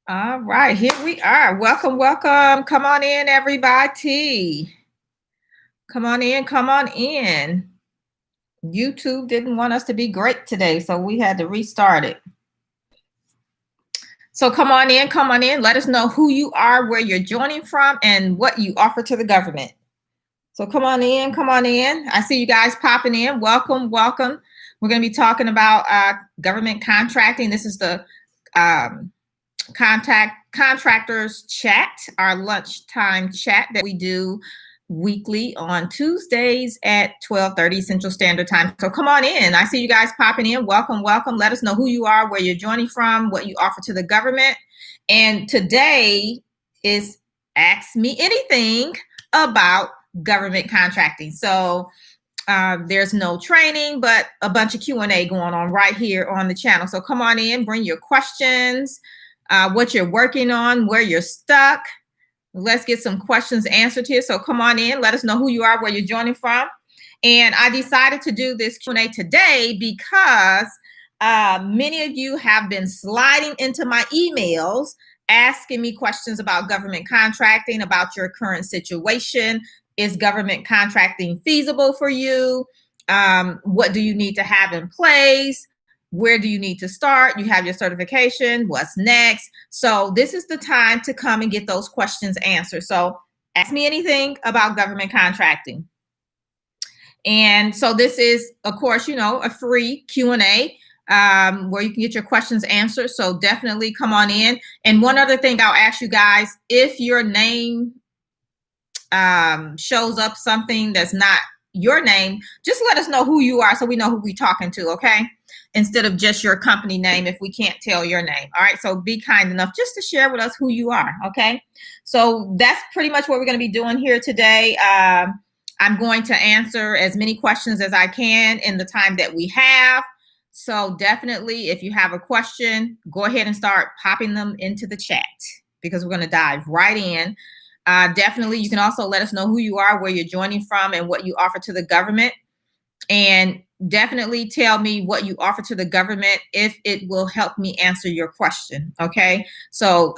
All right, here we are. Welcome, welcome. Come on in, everybody. Come on in, come on in. YouTube didn't want us to be great today, so we had to restart it. So come on in, come on in. Let us know who you are, where you're joining from, and what you offer to the government. So come on in, come on in. I see you guys popping in. Welcome, welcome. We're going to be talking about government contracting. This is the Contractors chat, our lunchtime chat that we do weekly on Tuesdays at 12:30 Central Standard Time. So come on in. I see you guys popping in. Welcome, welcome. Let us know who you are, where you're joining from, what you offer to the government. And today is Ask Me Anything about government contracting. So there's no training, but a bunch of Q&A going on right here on the channel. So come on in, bring your questions, what you're working on, where you're stuck. Let's get some questions answered here. So come on in, let us know who you are, where you're joining from. And I decided to do this Q&A today because many of you have been sliding into my emails asking me questions about government contracting, about your current situation. Is government contracting feasible for you? What do you need to have in place? Where do you need to start? You have your certification. What's next? So this is the time to come and get those questions answered. So ask me anything about government contracting. And so this is, of course, a free Q&A where you can get your questions answered. So definitely come on in. And one other thing I'll ask you guys, if your name shows up something that's not your name, just let us know who you are so we know who we're talking to, okay? Instead of just your company name if we can't tell your name. All right, so be kind enough just to share with us who you are, okay? So that's pretty much what we're going to be doing here today. I'm going to answer as many questions as I can in the time that we have. So definitely, if you have a question, go ahead and start popping them into the chat because we're going to dive right in. Definitely, you can also let us know who you are, where you're joining from, and what you offer to the government. And definitely tell me what you offer to the government if it will help me answer your question, okay? So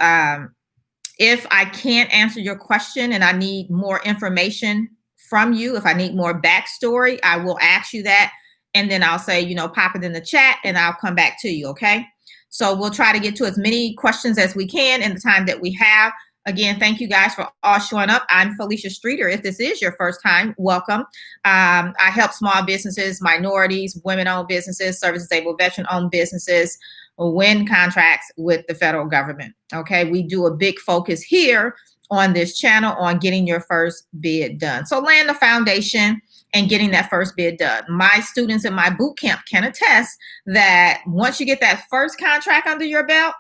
if I can't answer your question and I need more information from you, if I need more backstory, I will ask you that. And then I'll say, pop it in the chat and I'll come back to you, okay? So we'll try to get to as many questions as we can in the time that we have. Again, thank you guys for all showing up. I'm Felicia Streeter. If this is your first time, welcome. I help small businesses, minorities, women-owned businesses, service-disabled, veteran-owned businesses win contracts with the federal government. Okay, we do a big focus here on this channel on getting your first bid done. So laying the foundation and getting that first bid done. My students in my boot camp can attest that once you get that first contract under your belt,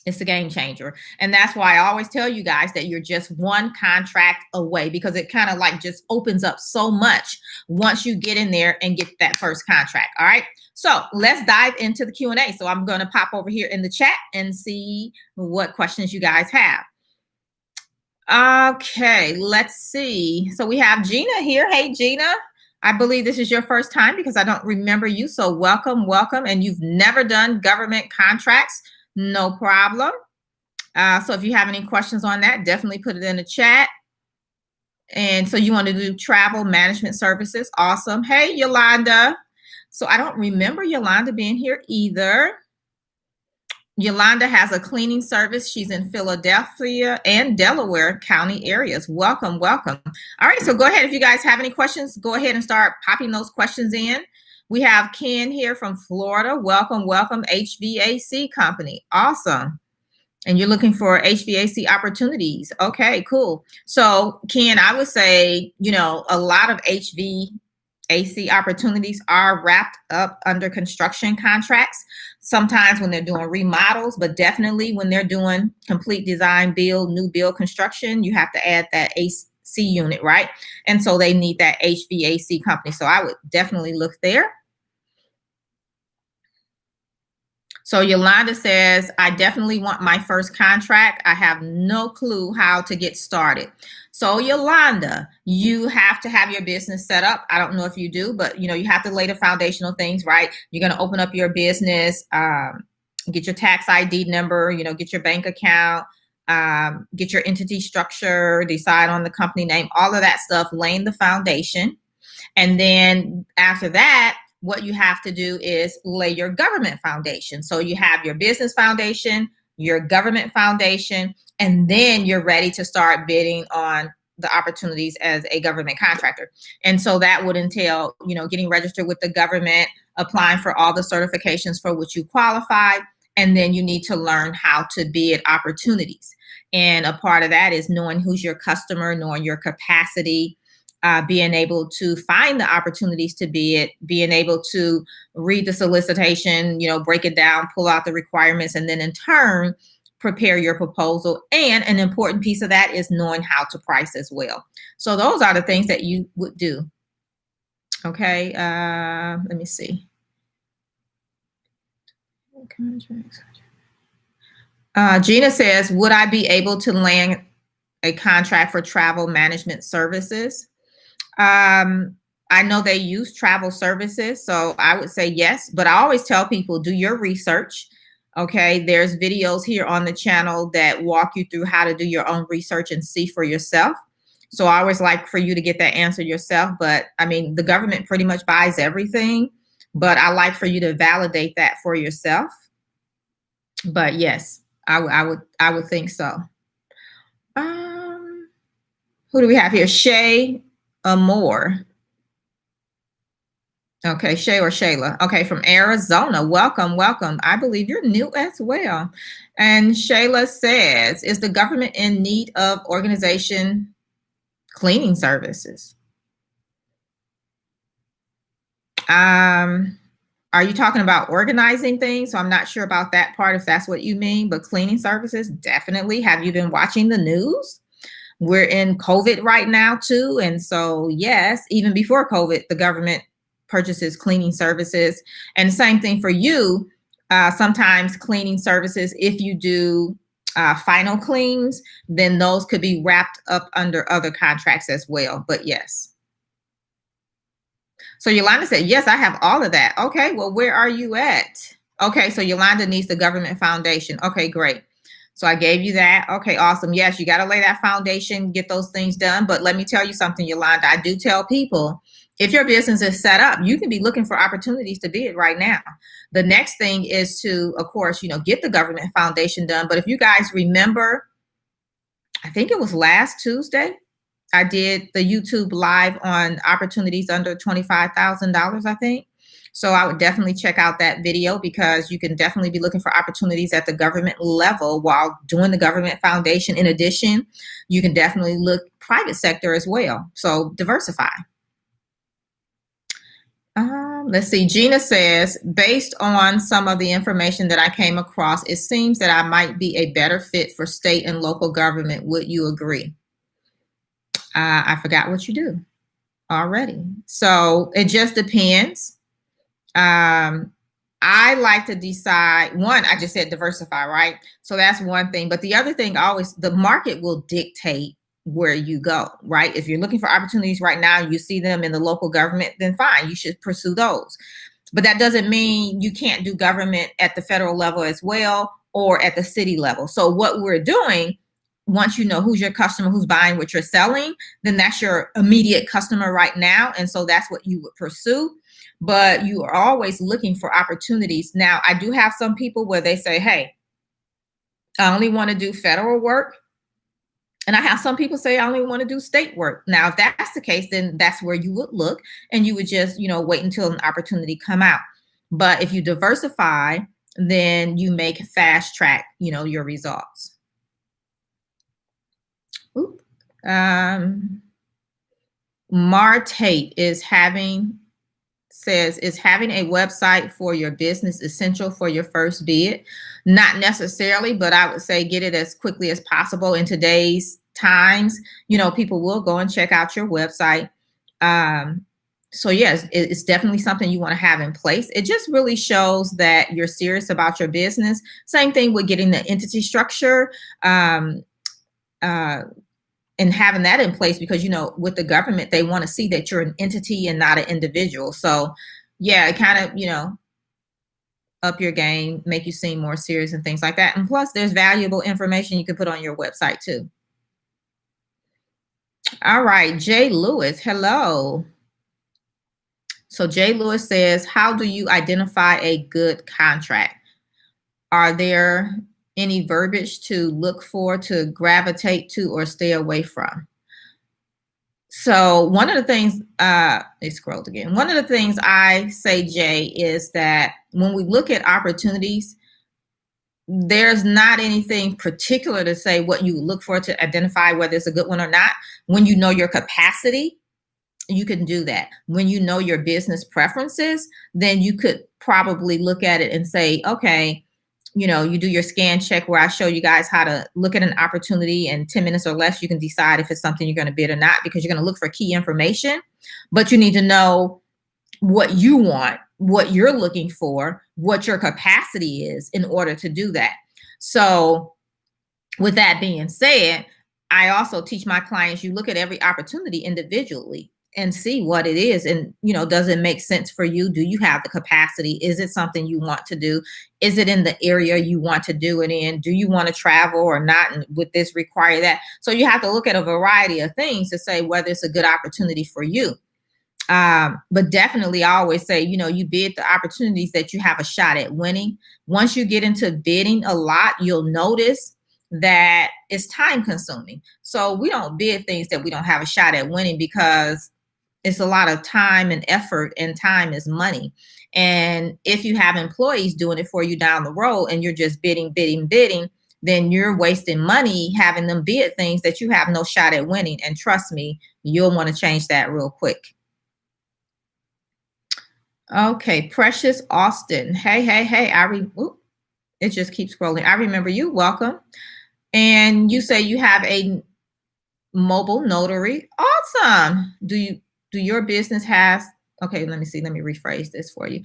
it's a game changer. And that's why I always tell you guys that you're just one contract away because it kind of like just opens up so much once you get in there and get that first contract. All right. So let's dive into the Q&A. So I'm going to pop over here in the chat and see what questions you guys have. Okay, let's see. So we have Gina here. Hey, Gina. I believe this is your first time because I don't remember you. So welcome, welcome. And you've never done government contracts. No problem. So if you have any questions on that, definitely put it in the chat. And so you want to do travel management services. Awesome. Hey, Yolanda. So I don't remember Yolanda being here either. Yolanda has a cleaning service. She's in Philadelphia and Delaware County areas. Welcome, welcome. All right, so go ahead. If you guys have any questions, go ahead and start popping those questions in. We have Ken here from Florida. Welcome, welcome, HVAC company. Awesome. And you're looking for HVAC opportunities. Okay, cool. So Ken, I would say, a lot of HVAC opportunities are wrapped up under construction contracts. Sometimes when they're doing remodels, but definitely when they're doing complete design, build, new build construction, you have to add that AC unit, right? And so they need that HVAC company. So I would definitely look there. So Yolanda says, I definitely want my first contract. I have no clue how to get started. So Yolanda, you have to have your business set up. I don't know if you do, but you have to lay the foundational things, right? You're going to open up your business, get your tax ID number, get your bank account, get your entity structure, decide on the company name, all of that stuff, laying the foundation. And then after that, what you have to do is lay your government foundation. So you have your business foundation, your government foundation, and then you're ready to start bidding on the opportunities as a government contractor. And so that would entail, getting registered with the government, applying for all the certifications for which you qualify, and then you need to learn how to bid opportunities. And a part of that is knowing who's your customer, knowing your capacity, being able to find the opportunities to bid, being able to read the solicitation, break it down, pull out the requirements, and then in turn, prepare your proposal. And an important piece of that is knowing how to price as well. So those are the things that you would do. Okay, let me see. Gina says, would I be able to land a contract for travel management services? I know they use travel services, so I would say yes, but I always tell people, do your research. Okay, there's videos here on the channel that walk you through how to do your own research and see for yourself. So I always like for you to get that answer yourself, but I mean, the government pretty much buys everything, but I like for you to validate that for yourself. But yes, I would think so. Who do we have here? Shay Amore. Okay, Shay or Shayla. Okay, from Arizona. Welcome, welcome. I believe you're new as well. And Shayla says, is the government in need of organization cleaning services? Are you talking about organizing things? So I'm not sure about that part, if that's what you mean, but cleaning services, definitely. Have you been watching the news? We're in COVID right now too. And so, yes, even before COVID, the government purchases cleaning services. And same thing for you. Sometimes cleaning services, if you do final cleans, then those could be wrapped up under other contracts as well. But yes. So Yolanda said, yes, I have all of that. Okay, well, where are you at? Okay, so Yolanda needs the government foundation. Okay, great. So I gave you that. Okay, awesome. Yes, you got to lay that foundation, get those things done. But let me tell you something, Yolanda. I do tell people, if your business is set up, you can be looking for opportunities to bid right now. The next thing is to, of course, get the government foundation done. But if you guys remember, I think it was last Tuesday, I did the YouTube live on opportunities under $25,000, I think. So I would definitely check out that video, because you can definitely be looking for opportunities at the government level while doing the government foundation. In addition, you can definitely look private sector as well. So diversify. Let's see. Gina says, based on some of the information that I came across, it seems that I might be a better fit for state and local government. Would you agree? I forgot what you do already. So it just depends. I like to decide, one, I just said diversify, right? So that's one thing. But the other thing, always, the market will dictate where you go, right? If you're looking for opportunities right now, you see them in the local government, then fine, you should pursue those. But that doesn't mean you can't do government at the federal level as well, or at the city level. So what we're doing, once you know who's your customer, who's buying what you're selling, then that's your immediate customer right now. And so that's what you would pursue. But you are always looking for opportunities. Now, I do have some people where they say, hey, I only want to do federal work. And I have some people say, I only want to do state work. Now, if that's the case, then that's where you would look, and you would just, wait until an opportunity come out. But if you diversify, then you make fast track, your results. Mar Tate is having a website for your business essential for your first bid? Not necessarily, but I would say get it as quickly as possible. In today's times, people will go and check out your website. So yes, it's definitely something you want to have in place. It just really shows that you're serious about your business. Same thing with getting the entity structure. and having that in place, because, you know, with the government, they want to see that you're an entity and not an individual. So yeah, it kind of, you know, up your game, make you seem more serious and things like that. And plus there's valuable information you can put on your website too. All right, Jay Lewis, hello. So Jay Lewis says, how do you identify a good contract? Are there any verbiage to look for, to gravitate to, or stay away from? So one of the things, they scrolled again. One of the things I say, Jay, is that when we look at opportunities, there's not anything particular to say what you look for to identify whether it's a good one or not. When you know your capacity, you can do that. When you know your business preferences, then you could probably look at it and say, okay, you know, you do your scan check where I show you guys how to look at an opportunity in 10 minutes or less. You can decide if it's something you're going to bid or not, because you're going to look for key information, but you need to know what you want, what you're looking for, what your capacity is in order to do that. So with that being said, I also teach my clients, you look at every opportunity individually and see what it is. And, you know, does it make sense for you? Do you have the capacity? Is it something you want to do? Is it in the area you want to do it in? Do you want to travel or not? And would this require that? So you have to look at a variety of things to say whether it's a good opportunity for you. But definitely I always say, you know, you bid the opportunities that you have a shot at winning. Once you get into bidding a lot, you'll notice that it's time consuming. So we don't bid things that we don't have a shot at winning, because it's a lot of time and effort, and time is money. And if you have employees doing it for you down the road and you're just bidding, then you're wasting money having them bid things that you have no shot at winning. And trust me, you'll want to change that real quick. Okay, Precious Austin. Hey. It just keeps scrolling. I remember you. Welcome. And you say you have a mobile notary. Awesome. Do your business has, okay, let me see. Let me rephrase this for you.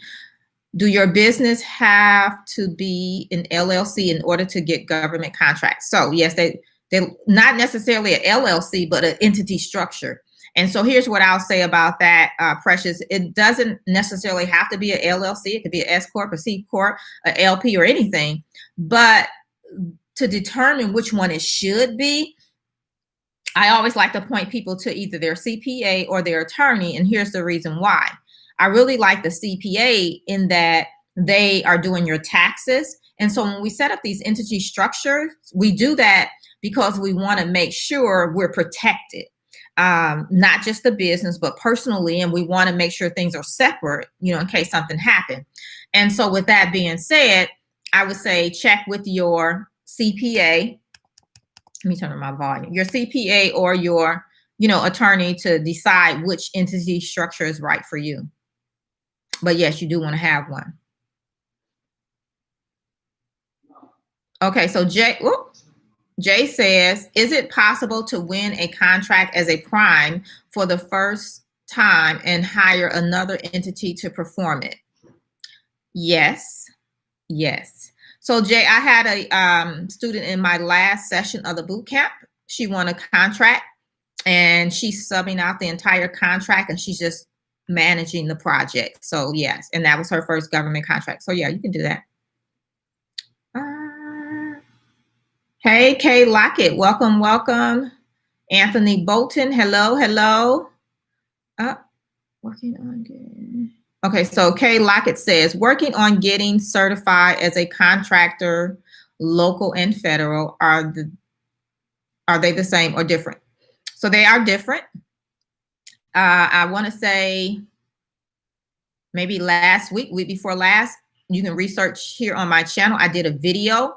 Do your business have to be an LLC in order to get government contracts? So yes, they're not necessarily an LLC, but an entity structure. And so here's what I'll say about that, Precious. It doesn't necessarily have to be an LLC. It could be an S Corp, a C Corp, an LP, or anything. But to determine which one it should be, I always like to point people to either their CPA or their attorney. And here's the reason why. I really like the CPA in that they are doing your taxes. And so when we set up these entity structures, we do that because we want to make sure we're protected. Not just the business, but personally. And we want to make sure things are separate, you know, in case something happened. And so with that being said, I would say check with your CPA. Let me turn on my volume. Your CPA or your, you know, attorney to decide which entity structure is right for you. But yes, you do want to have one. Okay, so Jay says, is it possible to win a contract as a prime for the first time and hire another entity to perform it? Yes. So Jay, I had a student in my last session of the boot camp. She won a contract and she's subbing out the entire contract and she's just managing the project. So yes, and that was her first government contract. So yeah, you can do that. Hey, Kay Lockett, welcome. Anthony Bolton, hello. Working on getting. Okay, so Kay Lockett says, working on getting certified as a contractor, local and federal, are they the same or different? So they are different. I want to say maybe last week before last, you can research here on my channel. I did a video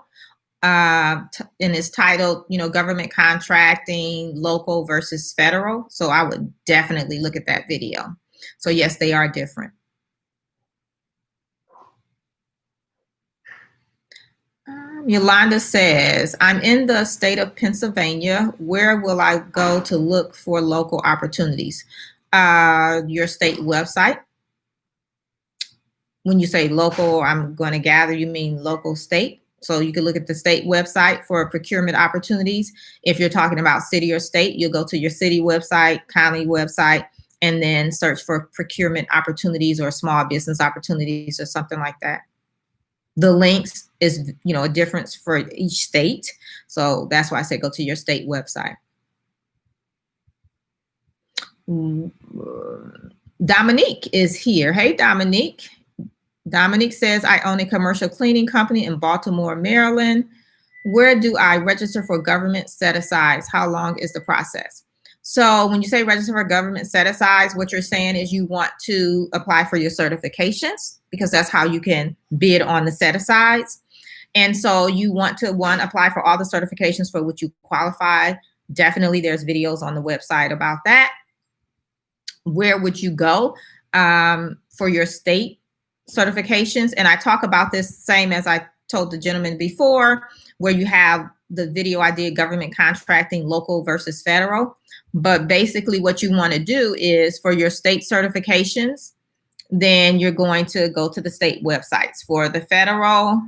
and it's titled, you know, government contracting, local versus federal. So I would definitely look at that video. So yes, they are different. Yolanda says, I'm in the state of Pennsylvania. Where will I go to look for local opportunities? Your state website. When you say local, I'm going to gather you mean local state. So you can look at the state website for procurement opportunities. If you're talking about city or state, you'll go to your city website, county website, and then search for procurement opportunities or small business opportunities or something like that. The links is, a difference for each state. So that's why I say go to your state website. Dominique is here. Hey, Dominique. Dominique says, I own a commercial cleaning company in Baltimore, Maryland. Where do I register for government set-asides? How long is the process? So when you say register for government set-asides, what you're saying is you want to apply for your certifications, because that's how you can bid on the set-asides. And so you want to, one, apply for all the certifications for which you qualify. Definitely there's videos on the website about that. Where would you go for your state certifications? And I talk about this same as I told the gentleman before, where you have the video I did, government contracting, local versus federal. But basically what you want to do is for your state certifications, then you're going to go to the state websites. For the federal,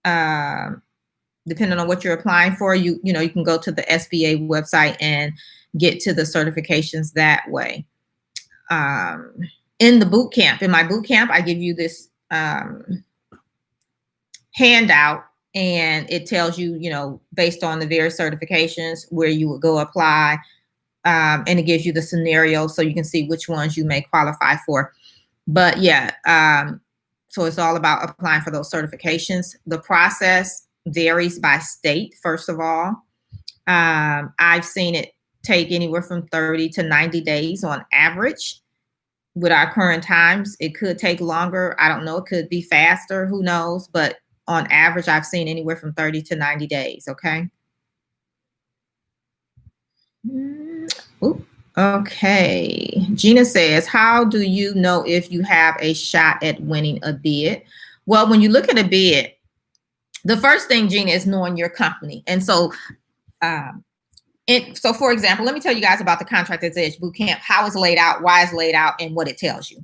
depending on what you're applying for, you can go to the SBA website and get to the certifications that way. In the boot camp, in my boot camp, I give you this handout, and it tells you, based on the various certifications where you would go apply, and it gives you the scenario so you can see which ones you may qualify for. But yeah, so it's all about applying for those certifications. The process varies by state, first of all. I've seen it take anywhere from 30 to 90 days on average. With our current times, it could take longer. I don't know. It could be faster. Who knows? But on average, I've seen anywhere from 30 to 90 days. Okay. Ooh, okay. Gina says, how do you know if you have a shot at winning a bid? Well, when you look at a bid, the first thing, Gina, is knowing your company. And so, so for example, let me tell you guys about the Contractors Edge Bootcamp, how it's laid out, why it's laid out, and what it tells you.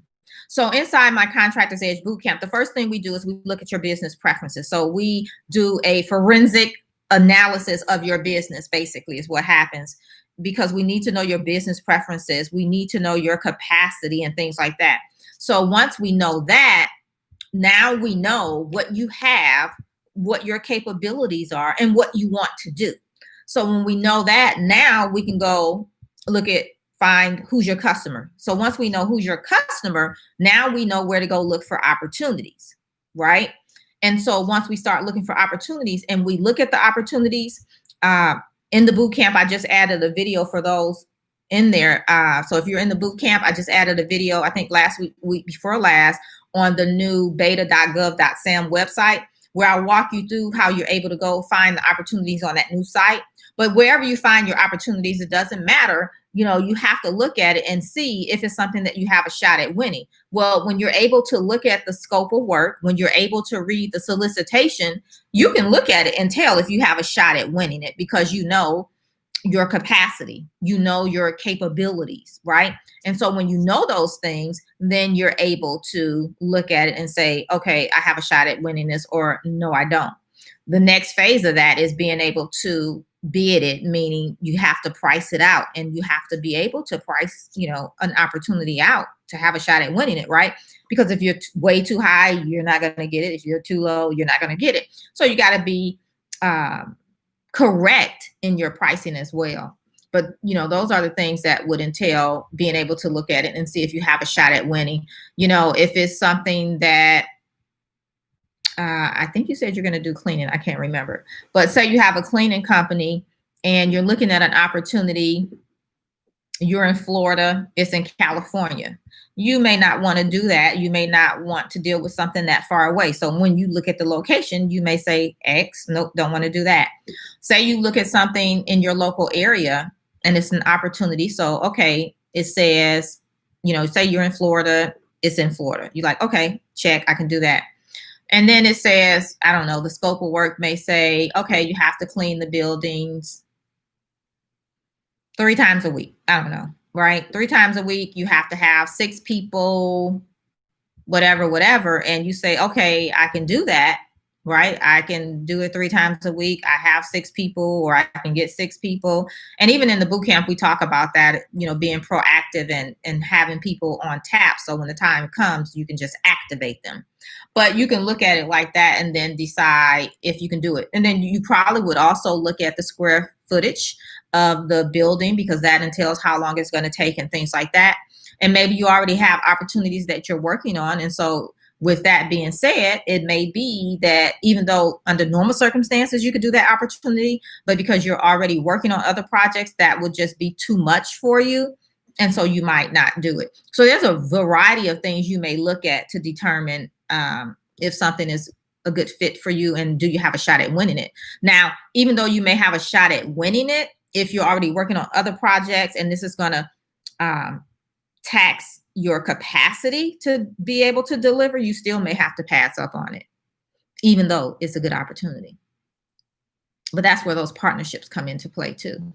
So inside my Contractors Edge Bootcamp, the first thing we do is we look at your business preferences. So we do a forensic analysis of your business, basically, is what happens, because we need to know your business preferences. We need to know your capacity and things like that. So once we know that, now we know what you have, what your capabilities are, and what you want to do. So when we know that, now we can go find who's your customer. So once we know who's your customer, now we know where to go look for opportunities, right? And so once we start looking for opportunities and we look at the opportunities, in the boot camp, I just added a video for those in there. So if you're in the boot camp, I just added a video, I think last week before last, on the new beta.gov.sam website, where I walk you through how you're able to go find the opportunities on that new site. But wherever you find your opportunities, it doesn't matter. You have to look at it and see if it's something that you have a shot at winning. Well, when you're able to look at the scope of work, when you're able to read the solicitation, you can look at it and tell if you have a shot at winning it, because you know your capacity, you know your capabilities, right? And so when you know those things, then you're able to look at it and say, okay, I have a shot at winning this, or no, I don't. The next phase of that is being able to bid it, meaning you have to price it out, and you have to be able to price, an opportunity out to have a shot at winning it, right? Because if you're way too high, you're not going to get it. If you're too low, you're not going to get it. So you got to be correct in your pricing as well. But, those are the things that would entail being able to look at it and see if you have a shot at winning. If it's something that, I think you said you're going to do cleaning. I can't remember. But say you have a cleaning company and you're looking at an opportunity. You're in Florida. It's in California. You may not want to do that. You may not want to deal with something that far away. So when you look at the location, you may say X. Nope, don't want to do that. Say you look at something in your local area and it's an opportunity. So, okay, it says, say you're in Florida. It's in Florida. You're like, okay, check. I can do that. And then it says, I don't know, the scope of work may say, okay, you have to clean the buildings 3 times a week. I don't know, right? 3 times a week, you have to have 6 people, whatever. And you say, okay, I can do that. right? I can do it 3 times a week. I have 6 people, or I can get 6 people. And even in the boot camp, we talk about that, being proactive and having people on tap. So when the time comes, you can just activate them. But you can look at it like that and then decide if you can do it. And then you probably would also look at the square footage of the building, because that entails how long it's going to take and things like that. And maybe you already have opportunities that you're working on. And so with that being said, it may be that even though under normal circumstances you could do that opportunity, but because you're already working on other projects, that would just be too much for you. And so you might not do it. So there's a variety of things you may look at to determine if something is a good fit for you and do you have a shot at winning it. Now, even though you may have a shot at winning it, if you're already working on other projects and this is going to tax your capacity to be able to deliver, you still may have to pass up on it, even though it's a good opportunity. But that's where those partnerships come into play too.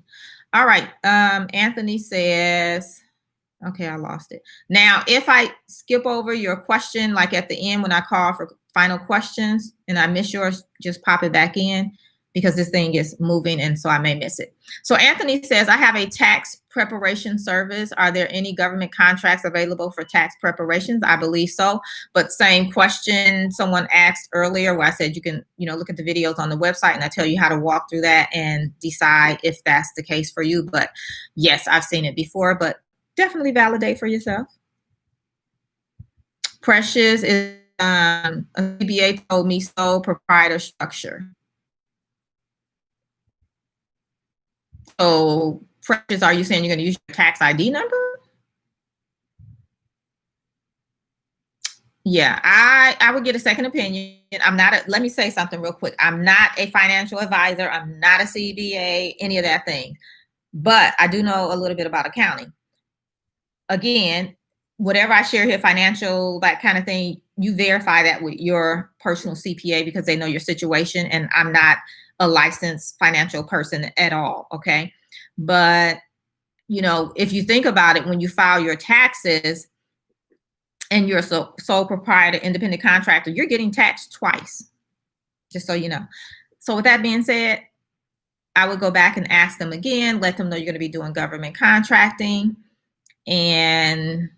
All right. Anthony says, okay, I lost it. Now, if I skip over your question, like at the end when I call for final questions and I miss yours, just pop it back in, because this thing is moving and so I may miss it. So Anthony says, I have a tax preparation service. Are there any government contracts available for tax preparations? I believe so. But same question someone asked earlier where I said you can, look at the videos on the website and I tell you how to walk through that and decide if that's the case for you. But yes, I've seen it before, but definitely validate for yourself. Precious is a CBA told me so, proprietor structure. So, Precious, are you saying you're going to use your tax ID number? Yeah, I would get a second opinion. Let me say something real quick. I'm not a financial advisor. I'm not a CBA, any of that thing. But I do know a little bit about accounting. Again, whatever I share here, financial, that kind of thing, you verify that with your personal CPA because they know your situation. And I'm not a licensed financial person at all. Okay. But, if you think about it, when you file your taxes and you're a sole proprietor, independent contractor, you're getting taxed twice, just so you know. So with that being said, I would go back and ask them again, let them know you're going to be doing government contracting, and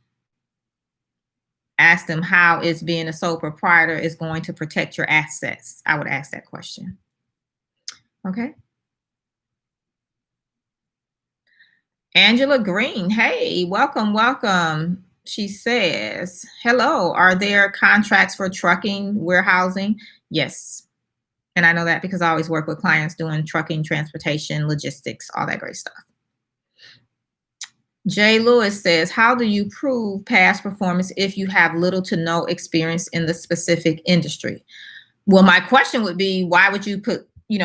ask them how is being a sole proprietor is going to protect your assets. I would ask that question. Okay. Angela Green, hey, welcome. She says, hello, are there contracts for trucking, warehousing? Yes. And I know that because I always work with clients doing trucking, transportation, logistics, all that great stuff. Jay Lewis says, how do you prove past performance if you have little to no experience in the specific industry? Well, my question would be, why would you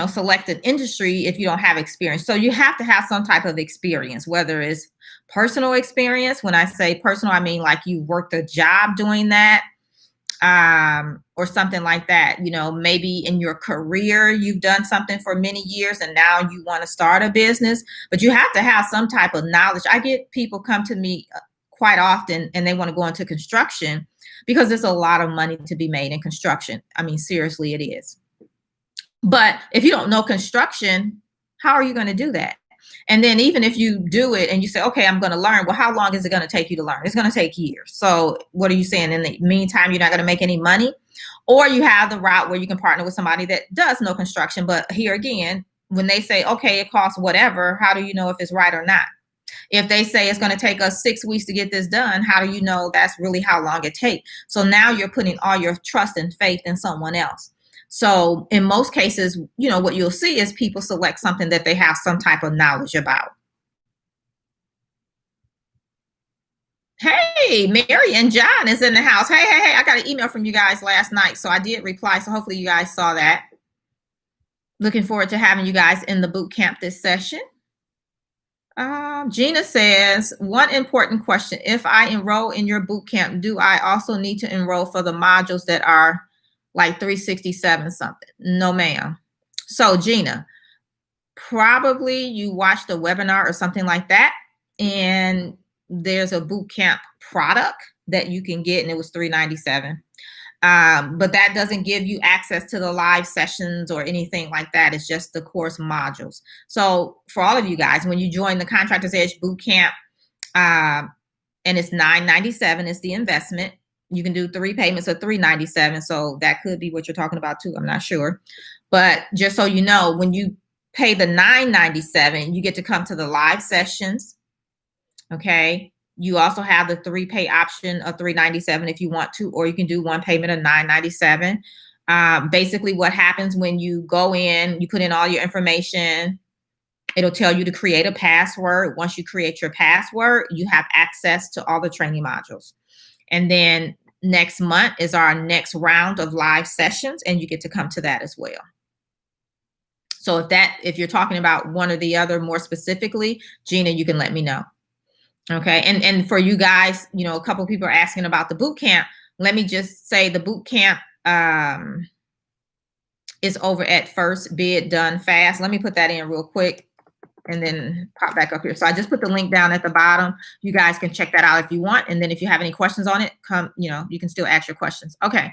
select an industry if you don't have experience? So you have to have some type of experience, whether it's personal experience. When I say personal, I mean like you worked a job doing that, or something like that. Maybe in your career, you've done something for many years and now you want to start a business, but you have to have some type of knowledge. I get people come to me quite often and they want to go into construction because there's a lot of money to be made in construction. I mean, seriously, it is. But if you don't know construction, how are you going to do that? And then even if you do it and you say, okay, I'm going to learn. Well, how long is it going to take you to learn? It's going to take years. So what are you saying? In the meantime, you're not going to make any money? Or you have the route where you can partner with somebody that does know construction. But here again, when they say, okay, it costs whatever, how do you know if it's right or not? If they say it's going to take us 6 weeks to get this done, how do you know that's really how long it takes? So now you're putting all your trust and faith in someone else. So in most cases, what you'll see is people select something that they have some type of knowledge about. Hey, Mary and John is in the house. Hey, I got an email from you guys last night, so I did reply. So hopefully you guys saw that. Looking forward to having you guys in the boot camp this session. Gina says, one important question. If I enroll in your boot camp, do I also need to enroll for the modules that are like 367 something? No, ma'am. So Gina, probably you watched a webinar or something like that, and there's a boot camp product that you can get, and it was $397. But that doesn't give you access to the live sessions or anything like that. It's just the course modules. So for all of you guys, when you join the Contractors Edge Bootcamp, and it's $9.97 is the investment. You can do 3 payments of $3.97. So that could be what you're talking about too. I'm not sure. But just so you know, when you pay the $9.97, you get to come to the live sessions. Okay. You also have the 3 pay option of $3.97 if you want to, or you can do 1 payment of $9.97. Basically what happens when you go in, you put in all your information. It'll tell you to create a password. Once you create your password, you have access to all the training modules. And then next month is our next round of live sessions, and you get to come to that as well. So if you're talking about one or the other more specifically, Gina, you can let me know. Okay. And for you guys, you know, a couple of people are asking about the boot camp. Let me just say the boot camp is over at First Bid Done Fast. Let me put that in real quick and then pop back up here. So I just put the link down at the bottom. You guys can check that out if you want. And then if you have any questions on it, you can still ask your questions. Okay.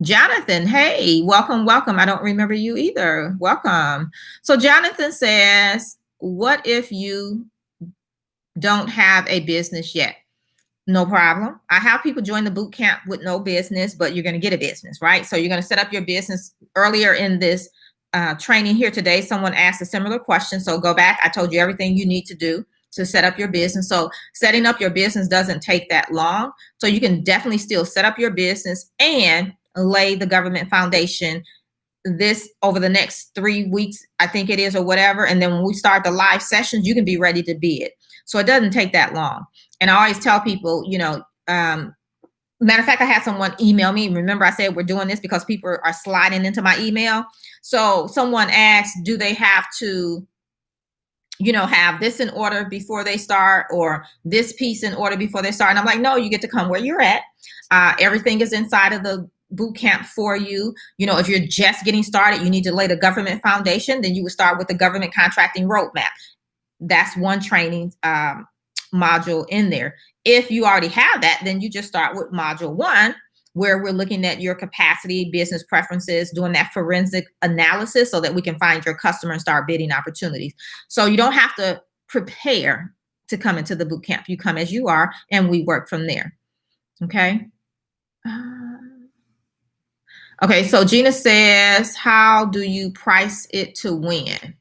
Jonathan, hey, welcome. I don't remember you either. Welcome. So Jonathan says, what if you don't have a business yet? No problem. I have people join the boot camp with no business, but you're going to get a business, right? So you're going to set up your business. Earlier in this training here today, someone asked a similar question. So go back. I told you everything you need to do to set up your business. So setting up your business doesn't take that long. So you can definitely still set up your business and lay the government foundation this over the next 3 weeks, I think it is, or whatever. And then when we start the live sessions, you can be ready to bid. So it doesn't take that long. And I always tell people, matter of fact, I had someone email me. Remember, I said we're doing this because people are sliding into my email. So someone asked, do they have to, have this in order before they start, or this piece in order before they start? And I'm like, no, you get to come where you're at. Everything is inside of the boot camp for you. If you're just getting started, you need to lay the government foundation. Then you would start with the government contracting roadmap. That's one training module in there. If you already have that, then you just start with module 1, where we're looking at your capacity, business preferences, doing that forensic analysis so that we can find your customer and start bidding opportunities. So you don't have to prepare to come into the boot camp. You come as you are, and we work from there. Okay. Okay. So Gina says, how do you price it to win?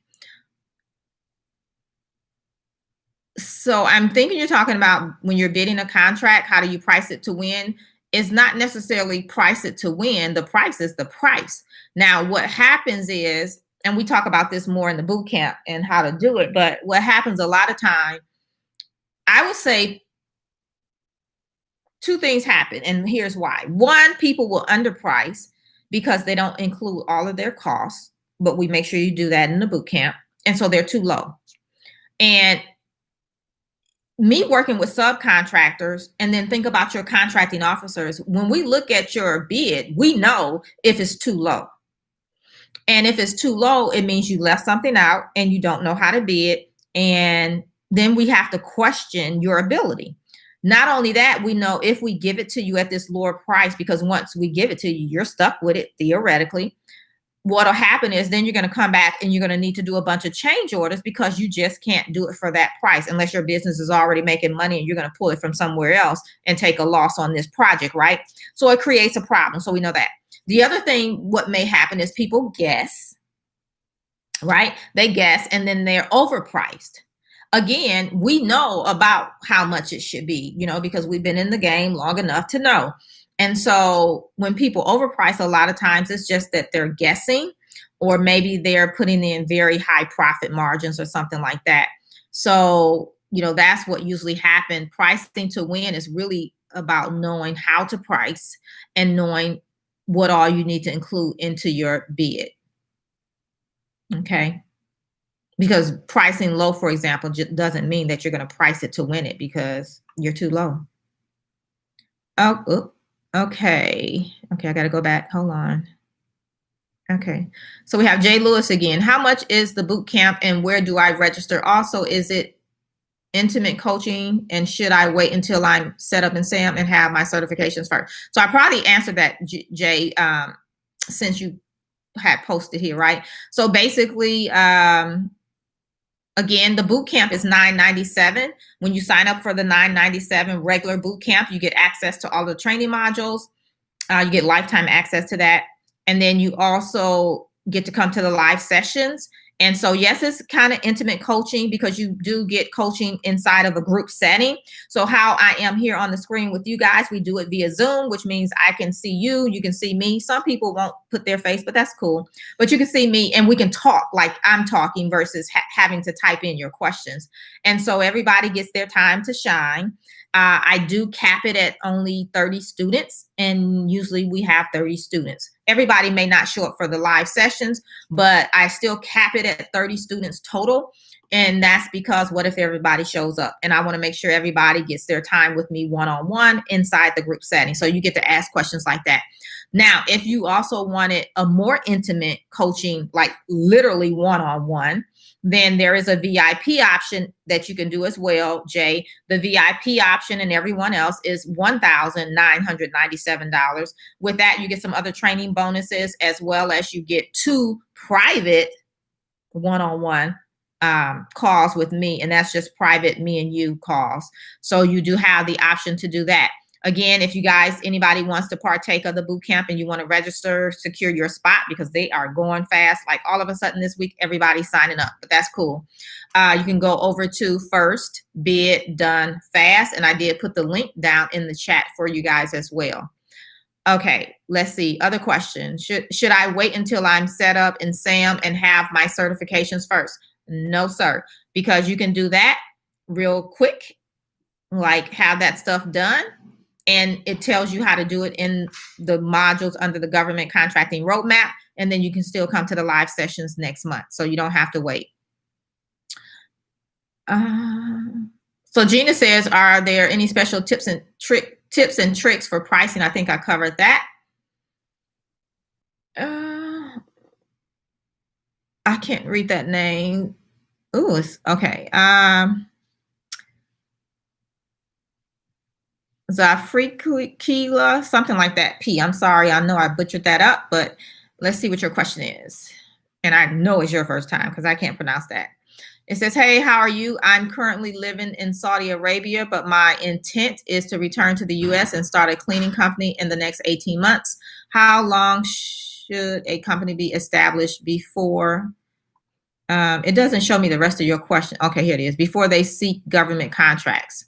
So I'm thinking you're talking about when you're bidding a contract, how do you price it to win? It's not necessarily price it to win. The price is the price. Now, what happens is, and we talk about this more in the boot camp and how to do it, but what happens a lot of time, I would say 2 things happen, and here's why. 1, people will underprice because they don't include all of their costs, but we make sure you do that in the boot camp. And so they're too low. And me working with subcontractors, and then think about your contracting officers. When we look at your bid, we know if it's too low. And if it's too low, it means you left something out and you don't know how to bid. And then we have to question your ability. Not only that, we know if we give it to you at this lower price, because once we give it to you, you're stuck with it theoretically. What'll happen is then you're going to come back and you're going to need to do a bunch of change orders because you just can't do it for that price unless your business is already making money and you're going to pull it from somewhere else and take a loss on this project, right? So it creates a problem. So we know that. The other thing, what may happen is people guess, right? They guess and then they're overpriced. Again, we know about how much it should be, because we've been in the game long enough to know. And so when people overprice, a lot of times it's just that they're guessing, or maybe they're putting in very high profit margins or something like that. So, that's what usually happens. Pricing to win is really about knowing how to price and knowing what all you need to include into your bid. Okay. Because pricing low, for example, doesn't mean that you're going to price it to win it because you're too low. Okay, I got to go back. Hold on. Okay, so we have Jay Lewis again. How much is the boot camp and where do I register? Also, is it intimate coaching, and should I wait until I'm set up in SAM and have my certifications first? So I probably answered that, Jay, since you had posted here, right? So basically, again, the boot camp is $9.97. When you sign up for the $9.97 regular boot camp, you get access to all the training modules. You get lifetime access to that. And then you also get to come to the live sessions. And so, yes, it's kind of intimate coaching because you do get coaching inside of a group setting. So how I am here on the screen with you guys, we do it via Zoom, which means I can see you, you can see me. Some people won't put their face, but that's cool. But you can see me and we can talk like I'm talking versus having to type in your questions. And so everybody gets their time to shine. I do cap it at only 30 students, and usually we have 30 students. Everybody may not show up for the live sessions, but I still cap it at 30 students total. And that's because what if everybody shows up? And I want to make sure everybody gets their time with me one-on-one inside the group setting. So you get to ask questions like that. Now, if you also wanted a more intimate coaching, like literally one-on-one, then there is a VIP option that you can do as well, Jay. The VIP option and everyone else is $1,997. With that, you get some other training bonuses as well as you get 2 private one-on-one calls with me. And that's just private me and you calls. So you do have the option to do that. Again, if you guys, anybody wants to partake of the boot camp and you want to register, secure your spot because they are going fast. Like all of a sudden this week, everybody's signing up, but that's cool. You can go over to First Bid Done Fast. And I did put the link down in the chat for you guys as well. Okay, let's see. Other questions. Should I wait until I'm set up in SAM and have my certifications first? No, sir, because you can do that real quick, like have that stuff done. And it tells you how to do it in the modules under the government contracting roadmap. And then you can still come to the live sessions next month. So you don't have to wait. So Gina says, are there any special tips and tricks for pricing? I think I covered that. I can't read that name. Ooh, it's okay. Zafrikila, something like that. P. I'm sorry. I know I butchered that up, but let's see what your question is. And I know it's your first time because I can't pronounce that. It says, hey, how are you? I'm currently living in Saudi Arabia, but my intent is to return to the US and start a cleaning company in the next 18 months. How long should a company be established before? It doesn't show me the rest of your question. Okay, here it is. Before they seek government contracts.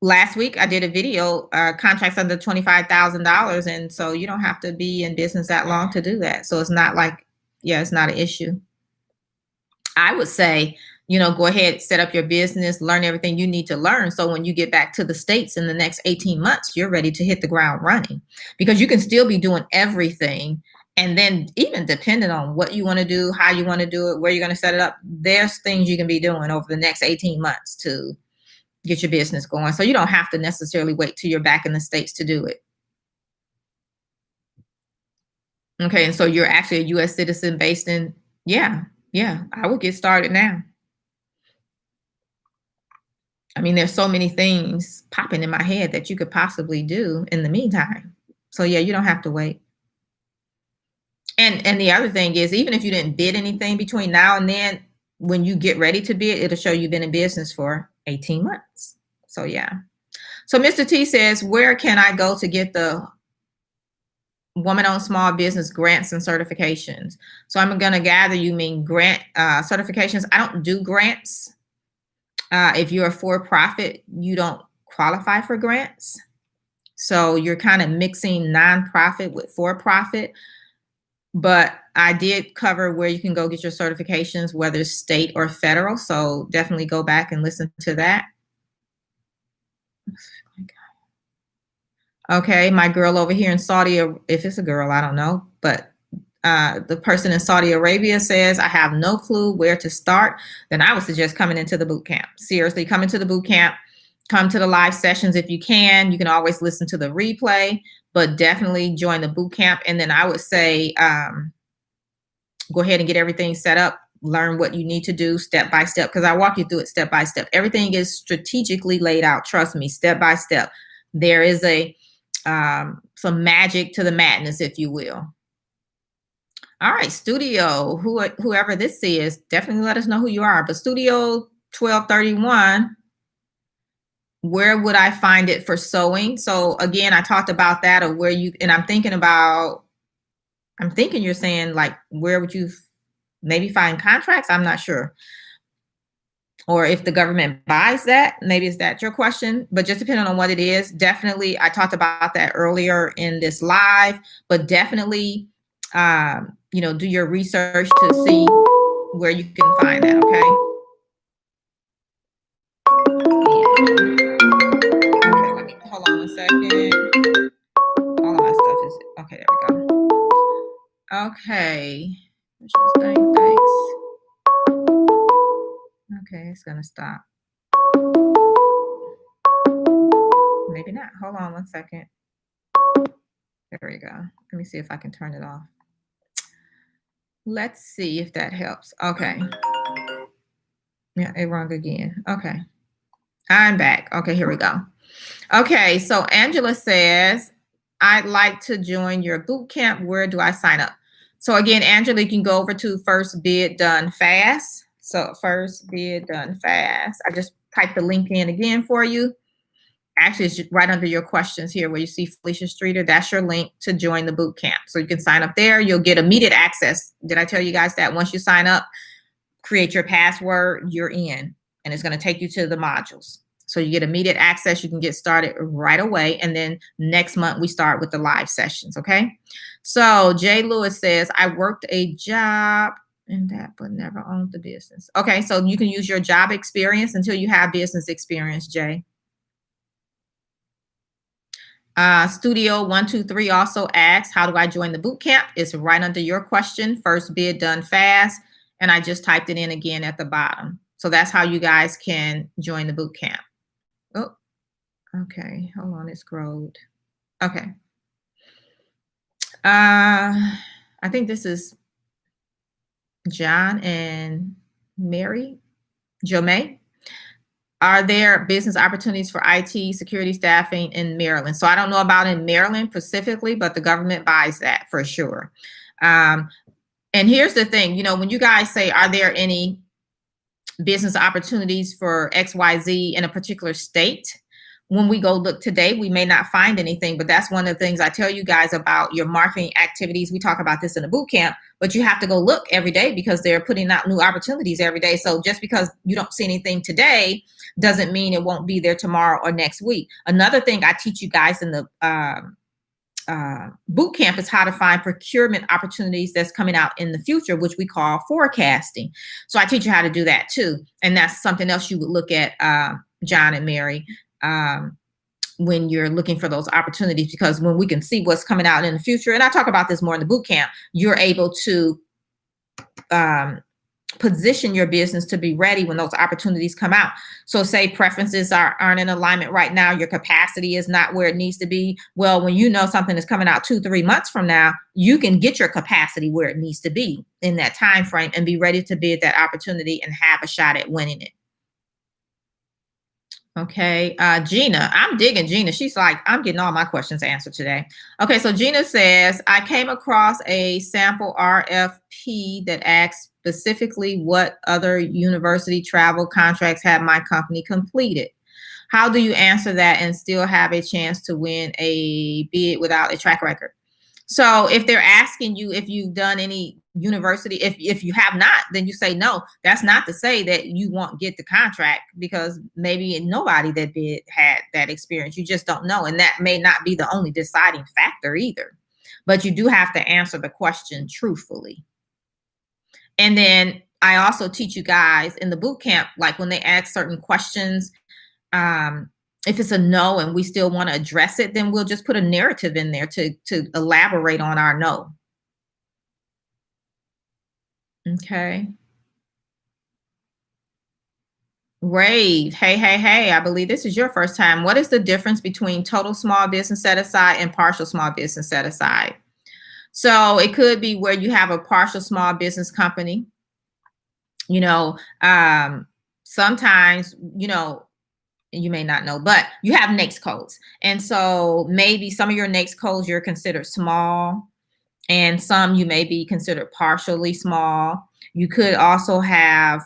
Last week I did a video, contracts under $25,000. And so you don't have to be in business that long to do that. So it's not like, yeah, it's not an issue. I would say, go ahead, set up your business, learn everything you need to learn. So when you get back to the States in the next 18 months, you're ready to hit the ground running because you can still be doing everything. And then even depending on what you want to do, how you want to do it, where you're going to set it up, there's things you can be doing over the next 18 months to get your business going. So you don't have to necessarily wait till you're back in the States to do it. Okay, and so you're actually a U.S. citizen based in, yeah, I would get started now. I mean, there's so many things popping in my head that you could possibly do in the meantime. So yeah, you don't have to wait. And the other thing is, even if you didn't bid anything between now and then, when you get ready to bid, it'll show you've been in business for 18 months. So yeah. So Mr. T says, where can I go to get the woman-owned small business grants and certifications? So I'm going to gather you mean grant certifications. I don't do grants. If you're a for-profit, you don't qualify for grants. So you're kind of mixing nonprofit with for-profit. But I did cover where you can go get your certifications, whether state or federal. So definitely go back and listen to that. Okay, my girl over here in Saudi, if it's a girl, I don't know. But the person in Saudi Arabia says, I have no clue where to start. Then I would suggest coming into the boot camp. Seriously, come into the boot camp. Come to the live sessions if you can. You can always listen to the replay, but definitely join the boot camp. And then I would say, go ahead and get everything set up learn what you need to do step by step, because I walk you through it step by step. Everything is strategically laid out. Trust me, step by step. There is some magic to the madness, if you will. All right, Studio, whoever this is, definitely let us know who you are. But Studio 1231, where would I find it for sewing? So again, I talked about that, or where you, and I'm thinking you're saying like, where would you maybe find contracts? I'm not sure. Or if the government buys that, maybe is that your question? But just depending on what it is, definitely, I talked about that earlier in this live, but definitely, do your research to see where you can find that, okay? Okay, let me, hold on a second. All of my stuff is, okay, there we go. Okay. Thanks. Okay, it's gonna stop. Maybe not. Hold on one second. There we go. Let me see if I can turn it off. Let's see if that helps. Okay. Yeah, it rung again. Okay. I'm back. Okay, here we go. Okay, so Angela says, I'd like to join your boot camp. Where do I sign up? So again, Angela, you can go over to First Bid Done Fast. So First Bid Done Fast. I just typed the link in again for you. Actually, it's right under your questions here where you see Felicia Streeter. That's your link to join the boot camp. So you can sign up there. You'll get immediate access. Did I tell you guys that once you sign up, create your password, you're in, and it's going to take you to the modules. So you get immediate access. You can get started right away. And then next month we start with the live sessions. Okay. So Jay Lewis says, I worked a job in that, but never owned the business. Okay. So you can use your job experience until you have business experience, Jay. Studio 123 also asks, how do I join the boot camp? It's right under your question. First Bid Done Fast. And I just typed it in again at the bottom. So that's how you guys can join the boot camp. Oh, okay. Hold on. It scrolled. Okay. I think this is John and Mary. Jomay. Are there business opportunities for IT security staffing in Maryland? So I don't know about in Maryland specifically, but the government buys that for sure. And here's the thing, when you guys say, are there any business opportunities for XYZ in a particular state? When we go look today, we may not find anything, but that's one of the things I tell you guys about your marketing activities. We talk about this in the boot camp, but you have to go look every day because they're putting out new opportunities every day. So just because you don't see anything today doesn't mean it won't be there tomorrow or next week. Another thing I teach you guys in the boot camp is how to find procurement opportunities that's coming out in the future, which we call forecasting. So I teach you how to do that too. And that's something else you would look at, John and Mary, when you're looking for those opportunities, because when we can see what's coming out in the future, and I talk about this more in the boot camp, you're able to position your business to be ready when those opportunities come out. So say preferences aren't in alignment right now, your capacity is not where it needs to be. Well, when you know something is coming out 2-3 months from now, you can get your capacity where it needs to be in that time frame and be ready to bid that opportunity and have a shot at winning it. Okay, Gina, I'm digging Gina. She's like, I'm getting all my questions answered today. Okay, so Gina says, I came across a sample RFP that asks specifically what other university travel contracts have my company completed. How do you answer that and still have a chance to win a bid without a track record? So if they're asking you if you've done any university, if you have not, then you say no. That's not to say that you won't get the contract, because maybe nobody that bid had that experience. You just don't know. And that may not be the only deciding factor either. But you do have to answer the question truthfully. And then I also teach you guys in the boot camp, like when they ask certain questions, if it's a no and we still want to address it, then we'll just put a narrative in there to elaborate on our no. Okay. Rave, hey, I believe this is your first time. What is the difference between total small business set aside and partial small business set aside? So it could be where you have a partial small business company You know, sometimes, you know, you may not know, but you have NAICS codes. And so maybe some of your NAICS codes you're considered small, and some you may be considered partially small. You could also have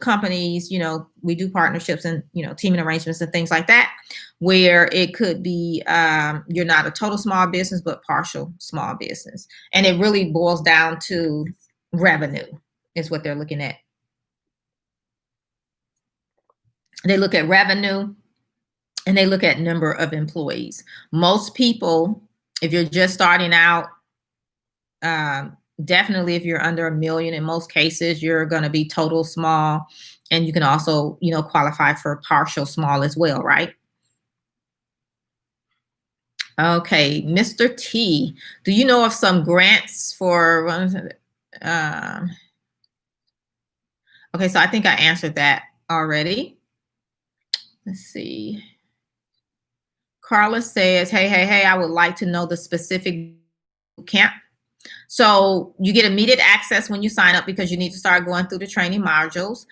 companies, you know, we do partnerships and, you know, teaming arrangements and things like that, where it could be you're not a total small business, but partial small business. And it really boils down to revenue is what they're looking at. They look at revenue and they look at number of employees. Most people, if you're just starting out, definitely if you're under 1 million, in most cases, you're going to be total small. And you can also, you know, qualify for partial small as well, right? Okay, Mr. T, do you know of some grants for, okay, so I think I answered that already. Let's see. Carla says, hey, I would like to know the specific camp. So you get immediate access when you sign up because you need to start going through the training modules.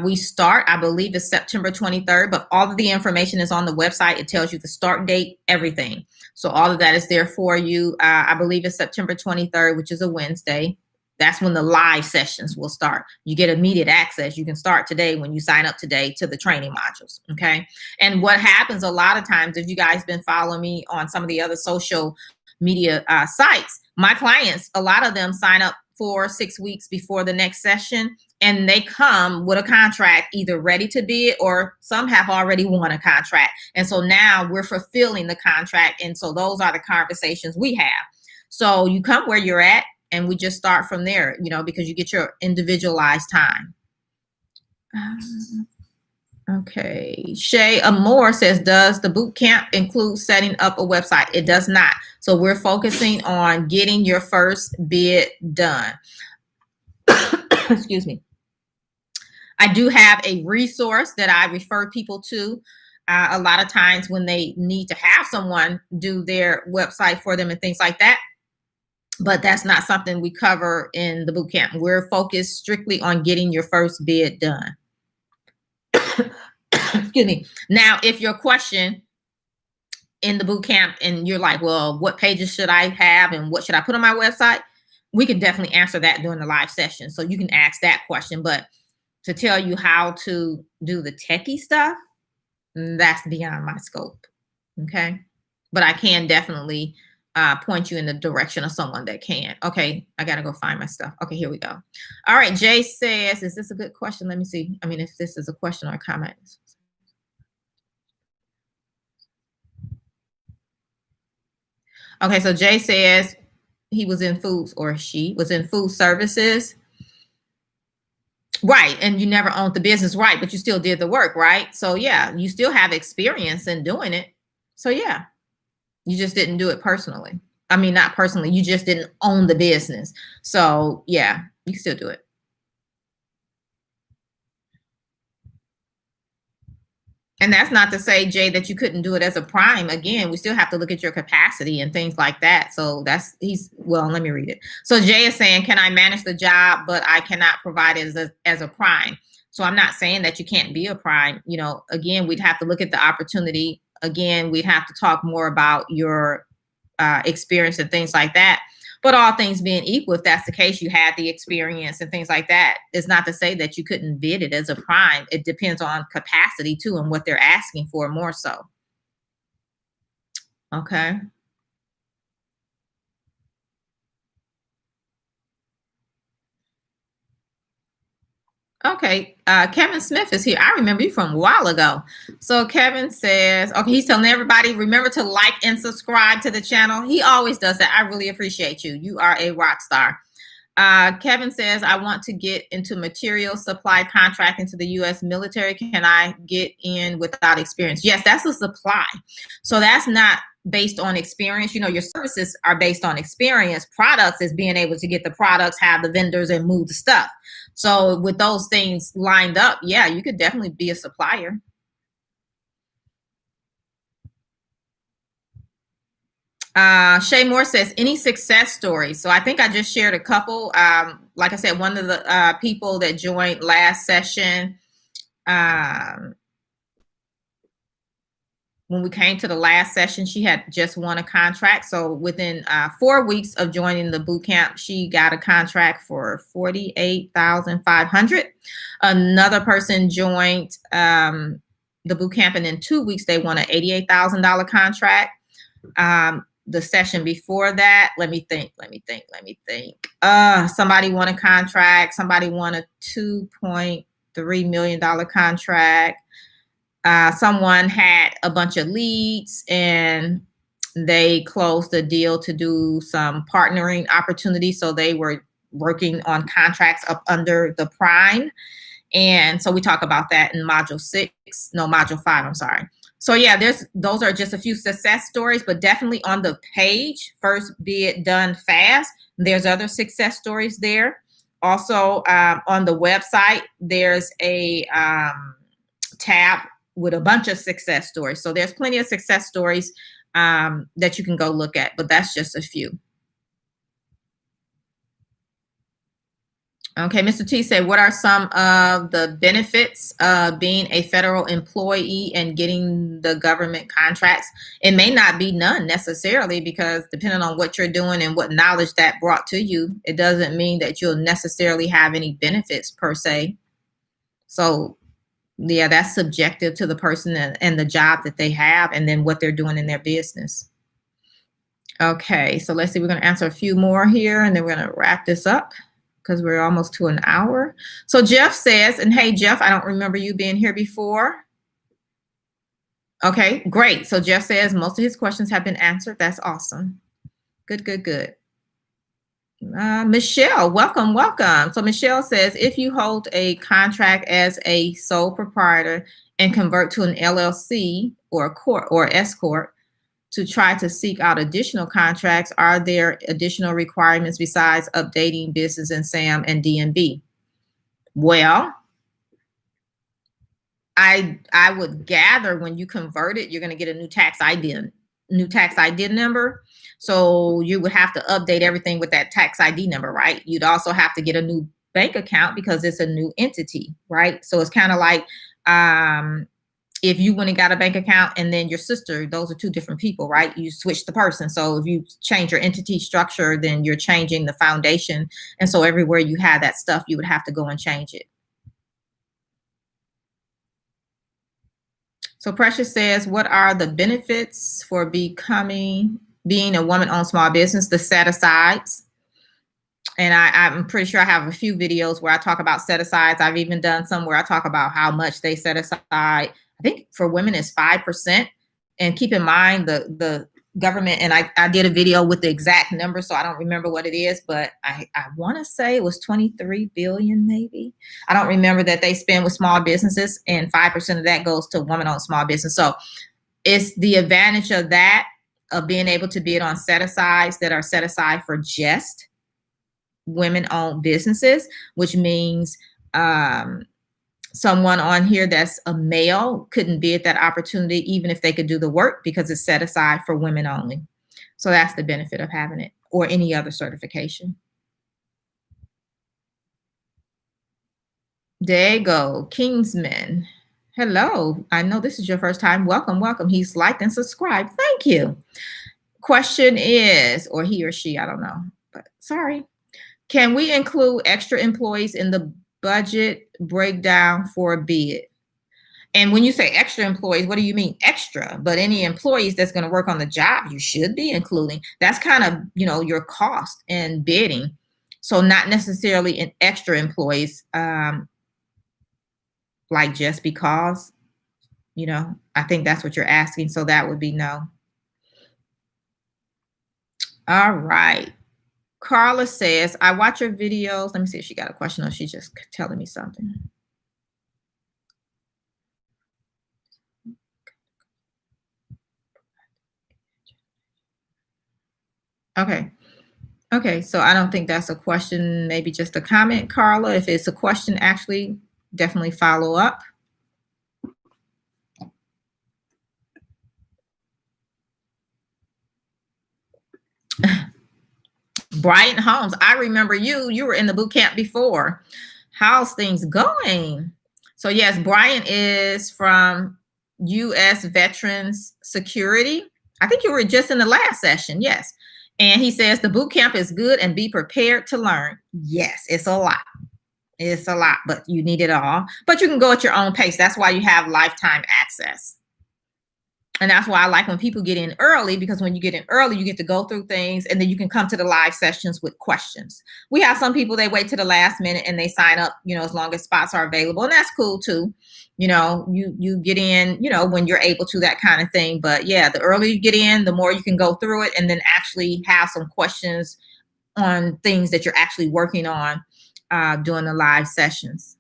We start, I believe it's September 23rd, but all of the information is on the website. It tells you the start date, everything. So all of that is there for you. I believe it's September 23rd, which is a Wednesday. That's when the live sessions will start. You get immediate access. You can start today when you sign up today to the training modules. Okay. And what happens a lot of times, if you guys been following me on some of the other social media sites, my clients, a lot of them sign up 4 or 6 weeks before the next session, and they come with a contract either ready to bid, or some have already won a contract. And so now we're fulfilling the contract. And so those are the conversations we have. So you come where you're at, and we just start from there, you know, because you get your individualized time. Okay. Shay Amore says, does the boot camp include setting up a website? It does not. So we're focusing on getting your first bid done. Excuse me. I do have a resource that I refer people to a lot of times when they need to have someone do their website for them and things like that. But that's not something we cover in the boot camp. We're focused strictly on getting your first bid done. Excuse me. Now, if your question in the boot camp and you're like, well, what pages should I have and what should I put on my website? We can definitely answer that during the live session. So you can ask that question. But to tell you how to do the techie stuff, that's beyond my scope. Okay. But I can definitely point you in the direction of someone that can. Okay, I gotta go find my stuff. Okay, here we go. All right, Jay says, is this a good question? Let me see. I mean, if this is a question or a comment. Okay, so Jay says he was in foods, or she was in food services. Right, and you never owned the business, right, but you still did the work, right? So yeah, you still have experience in doing it. So yeah. You just didn't do it personally. I mean, not personally. You just didn't own the business. So yeah, you can still do it. And that's not to say, Jay, that you couldn't do it as a prime. Again, we still have to look at your capacity and things like that. So well, let me read it. So Jay is saying, can I manage the job, but I cannot provide it as a prime? So I'm not saying that you can't be a prime. You know, again, we'd have to look at the opportunity. Again, we'd have to talk more about your experience and things like that. But all things being equal, if that's the case, you had the experience and things like that. It's not to say that you couldn't bid it as a prime. It depends on capacity too and what they're asking for more so. Okay. Okay, Kevin Smith is here. I remember you from a while ago. So Kevin says, okay, he's telling everybody, remember to like and subscribe to the channel. He always does that. I really appreciate you. You are a rock star. Kevin says, I want to get into material supply contracting to the U.S. military. Can I get in without experience? Yes, that's a supply. So that's not based on experience. You know, your services are based on experience. Products is being able to get the products, have the vendors, and move the stuff. So with those things lined up, yeah, you could definitely be a supplier. Shay Moore says, any success stories? So I think I just shared a couple. Like I said, one of the people that joined last session, when we came to the last session, she had just won a contract. So within 4 weeks of joining the boot camp, she got a contract for $48,500. Another person joined the boot camp, and in 2 weeks, they won an $88,000 contract. The session before that, let me think. Somebody won a contract. Somebody won a $2.3 million contract. Someone had a bunch of leads and they closed the deal to do some partnering opportunities. So they were working on contracts up under the prime. And so we talk about that in module 5, I'm sorry. So yeah, those are just a few success stories, but definitely on the page, first Be It Done Fast. There's other success stories there. Also on the website, there's a tab with a bunch of success stories. So there's plenty of success stories that you can go look at, but that's just a few. Okay, Mr. T said, what are some of the benefits of being a federal employee and getting the government contracts? It may not be none necessarily, because depending on what you're doing and what knowledge that brought to you, it doesn't mean that you'll necessarily have any benefits per se. So yeah, that's subjective to the person and the job that they have and then what they're doing in their business. Okay, so let's see, we're going to answer a few more here and then we're going to wrap this up because we're almost to an hour. So Jeff says, and hey, Jeff, I don't remember you being here before. Okay, great. So Jeff says most of his questions have been answered. That's awesome. Good. Michelle, welcome. So Michelle says, if you hold a contract as a sole proprietor and convert to an LLC or a corp or S corp to try to seek out additional contracts, are there additional requirements besides updating business and SAM and DMB? Well, I would gather when you convert it, you're going to get a new tax ID number. So you would have to update everything with that tax ID number, right? You'd also have to get a new bank account because it's a new entity, right? So it's kind of like if you went and got a bank account and then your sister, those are two different people, right? You switch the person. So if you change your entity structure, then you're changing the foundation. And so everywhere you have that stuff, you would have to go and change it. So Precious says, what are the benefits for being a woman-owned small business? The set-asides. And I'm pretty sure I have a few videos where I talk about set-asides. I've even done some where I talk about how much they set aside. I think for women it's 5%. And keep in mind the government, and I did a video with the exact number, so I don't remember what it is, but I want to say it was 23 billion maybe. I don't remember that they spend with small businesses, and 5% of that goes to woman-owned small business. So it's the advantage of that, of being able to bid on set-asides that are set aside for just women-owned businesses, which means someone on here that's a male couldn't bid that opportunity even if they could do the work because it's set aside for women only. So that's the benefit of having it, or any other certification. There you go, Kingsman. Hello, I know this is your first time. Welcome. He's liked and subscribed. Thank you. Question is, or he or she, I don't know, but sorry. Can we include extra employees in the budget breakdown for a bid? And when you say extra employees, what do you mean extra? But any employees that's going to work on the job, you should be including. That's kind of, your cost in bidding. So not necessarily an extra employees, like just because, I think that's what you're asking. So that would be no. All right. Carla says, I watch your videos. Let me see if she got a question or she's just telling me something. Okay, so I don't think that's a question, maybe just a comment, Carla. If it's a question, actually, definitely follow up. Brian Holmes, I remember you. You were in the boot camp before. How's things going? So yes, Brian is from U.S. Veterans Security. I think you were just in the last session. Yes. And he says the boot camp is good and be prepared to learn. Yes, it's a lot. It's a lot, but you need it all. But you can go at your own pace. That's why you have lifetime access. And that's why I like when people get in early, because when you get in early, you get to go through things and then you can come to the live sessions with questions. We have some people, they wait to the last minute and they sign up, as long as spots are available. And that's cool too. You get in, when you're able to, that kind of thing. But yeah, the earlier you get in, the more you can go through it and then actually have some questions on things that you're actually working on during the live sessions.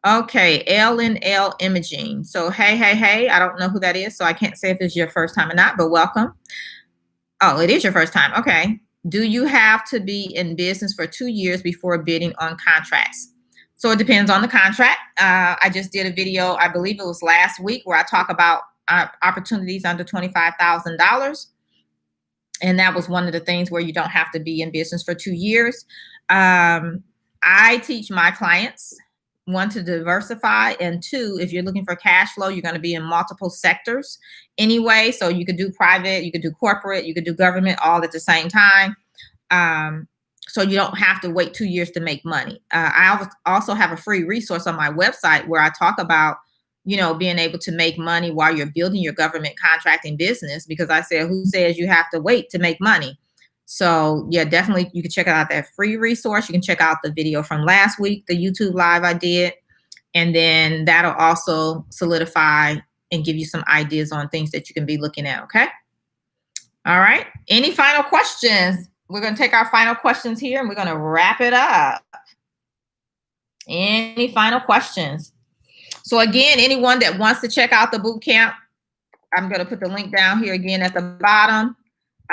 Okay, L&L Imaging. So, hey, I don't know who that is, so I can't say if it's your first time or not, but welcome. Oh, it is your first time. Okay. Do you have to be in business for 2 years before bidding on contracts? So it depends on the contract. I just did a video, I believe it was last week, where I talk about opportunities under $25,000. And that was one of the things where you don't have to be in business for 2 years. I teach my clients, one, to diversify, and two, if you're looking for cash flow, you're going to be in multiple sectors anyway. So you could do private, you could do corporate, you could do government all at the same time. So you don't have to wait 2 years to make money. I also have a free resource on my website where I talk about, being able to make money while you're building your government contracting business, because I said, who says you have to wait to make money? So yeah, definitely you can check out that free resource. You can check out the video from last week, the YouTube live I did, and then that'll also solidify and give you some ideas on things that you can be looking at. Okay. All right. Any final questions? We're going to take our final questions here and we're going to wrap it up. Any final questions? So again, anyone that wants to check out the boot camp, I'm going to put the link down here again at the bottom.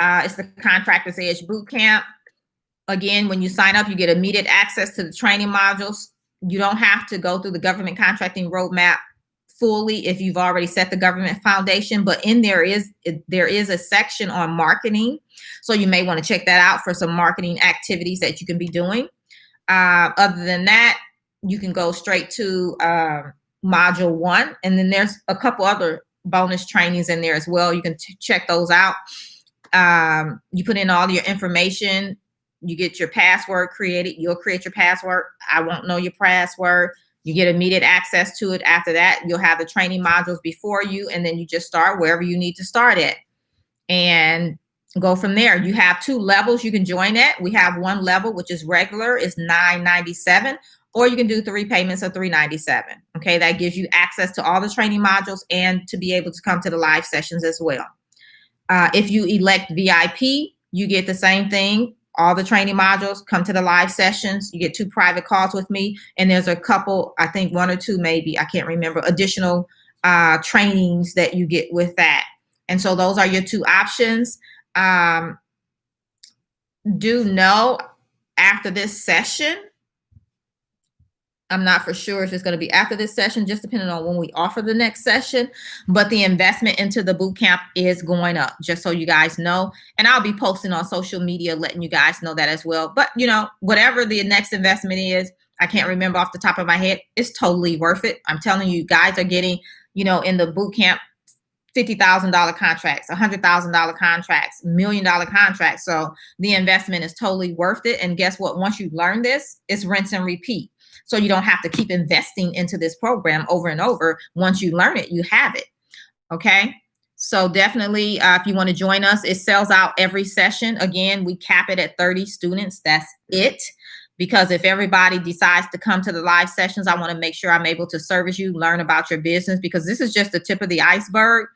It's the Contractors Edge Bootcamp. Again, when you sign up, you get immediate access to the training modules. You don't have to go through the government contracting roadmap fully if you've already set the government foundation, but in there is a section on marketing. So you may want to check that out for some marketing activities that you can be doing. Other than that, you can go straight to module 1. And then there's a couple other bonus trainings in there as well. You can check those out. You put in all your information, you get your password created, you'll create your password. I won't know your password. You get immediate access to it. After that, you'll have the training modules before you, and then you just start wherever you need to start at and go from there. You have 2 levels you can join at. We have 1 level, which is regular, is $9.97, or you can do 3 payments of $3.97. Okay, that gives you access to all the training modules and to be able to come to the live sessions as well. If you elect VIP, you get the same thing. All the training modules, come to the live sessions. You get 2 private calls with me. And there's a couple, I think 1 or 2, maybe, I can't remember, additional trainings that you get with that. And so those are your 2 options. Do know after this session, I'm not for sure if it's going to be after this session, just depending on when we offer the next session, but the investment into the boot camp is going up, just so you guys know. And I'll be posting on social media, letting you guys know that as well. But whatever the next investment is, I can't remember off the top of my head, it's totally worth it. I'm telling you, guys are getting, in the boot camp, $50,000 contracts, $100,000 contracts, $1 million contracts. So the investment is totally worth it. And guess what? Once you learn this, it's rinse and repeat. So you don't have to keep investing into this program over and over. Once you learn it, you have it. Okay. So definitely, if you want to join us, it sells out every session. Again, we cap it at 30 students. That's it. Because if everybody decides to come to the live sessions, I want to make sure I'm able to service you, learn about your business, because this is just the tip of the iceberg,